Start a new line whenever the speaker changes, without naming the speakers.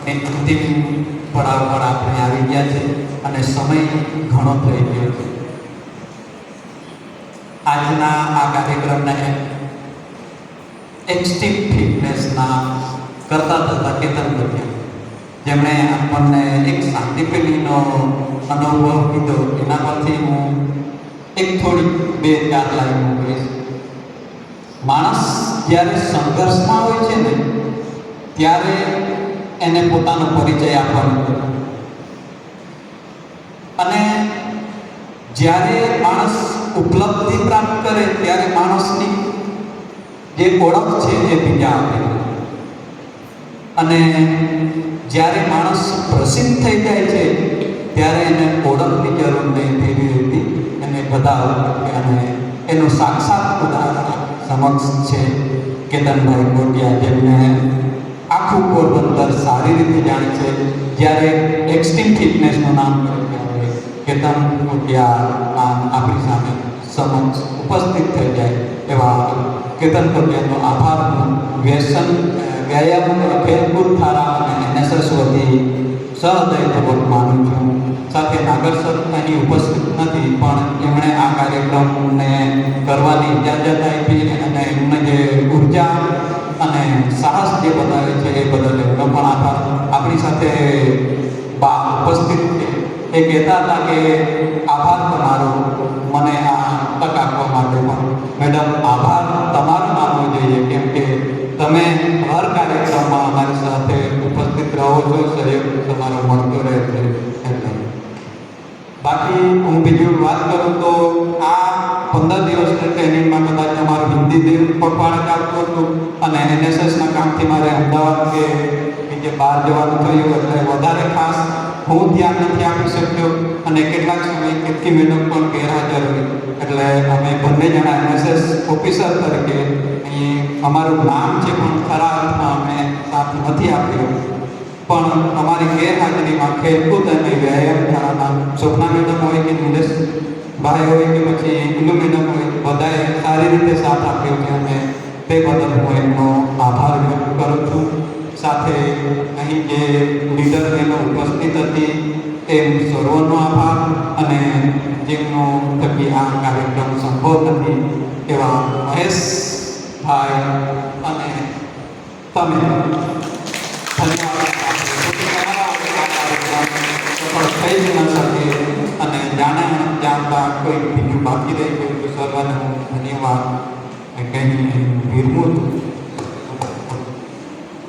અંતિમ પડાવ પર આપણે આવી ગયા છે અને સમય ઘણો થઈ ગયો છે. આજના આ કાર્યક્રમને એક્સ્ટ્રીમ ફિટનેસના કરતા થતા કેતન બન્યા, જેમણે આપણને એક શાંતિપ્રેમીનો અનુભવ કીધો. એના પરથી હું એક થોડી 2-4 લાઈનો કહીશ. માણસ જ્યારે સંઘર્ષમાં હોય છે ને ત્યારે એને પોતાનો પરિચય આપવાનો, અને જ્યારે માણસ ઉપલબ્ધિ પ્રાપ્ત કરે ત્યારે માણસની જે ઓળખ છે એ બીજા આપે, અને જ્યારે માણસ પ્રસિદ્ધ થઈ જાય છે ત્યારે એને ઓળખની જરૂર નહીં તેવી રીતે એને બધા, અને એનું સાક્ષાત ઉદાહરણ સમક્ષ છે કેતનભાઈ કોટિયા, જેમને આખું પોરબંદર સારી રીતે જાણે છે. જ્યારે એક્સ્ટ્રીમ ફિટનેસનું નામ કેતન કોટિયા નામ આપણી સામે સમક્ષ ઉપસ્થિત થઈ જાય એવા કેતન કોટિયાનો આભાર હું વ્યાયામ ખેલકૂદ ધારા અને NSS વતી સહૃદયપૂર્વક માનું છું. સાથે નાગર સર અહીં ઉપસ્થિત નથી, પણ એમણે આ કાર્યક્રમને કરવાની ઇજાજત આપી અને એમને જે ઉર્જા અને સાહસ જે બતાવે છે એ બદલ એમનો પણ આભાર. આપણી સાથે ઉપસ્થિત એ કહેતા હતા કે આભાર તમારો, મને આ તક આપવા માટે. પણ મેડમ, આભાર તમારો માનવો જોઈએ, કેમ કે તમે હર કાર્યક્રમમાં અમારી સાથે ઉપસ્થિત રહો છો, સહયોગ તમારો મળતો રહે છે. એટલે બાકી હું બીજી વાત કરું તો આ 15 દિવસની ટ્રેનિંગમાં કદાચ તમારું હિન્દી દિન પખવાડે આપતું હતું, અને NSSના કામથી મારે અમદાવાદ કે બીજે બહાર જવાનું થયું, એટલે વધારે ખાસ હું ધ્યાન નથી આપી શક્યો, અને કેટલાક સમય કેટલી મેડમ પણ ગેરહાજર રહી. એટલે અમે બંને જણા NSS ઓફિસર તરીકે અહીં અમારું નામ છે પણ ખરા અર્થમાં અમે સાથ નથી આપ્યો. પણ અમારી ગેરહાજરીમાં ખેલકૂદ અને વ્યાયામ ધારાના શોભના મેડમ હોય કે નિલેશભાઈ હોય કે પછી ઇન્દુ મેડમ હોય, બધાએ સારી રીતે સાથ આપ્યો છે, અને તે બદલ હું એમનો આભાર વ્યક્ત કરું છું. સાથે અહીં જે લીડર બહેનો ઉપસ્થિત હતી એમ સર્વનો આભાર, અને જેમનો થકી આ કાર્યક્રમ સંભવ નથી એવા મહેશભાઈ અને તમે ધન્યવાદ. સફળ થઈ જ ન શકે, અને જાણતા કોઈ બીજું બાકી રહી ગયું તો સર્વને હું ધન્યવાદ કહીને વિરમું છું.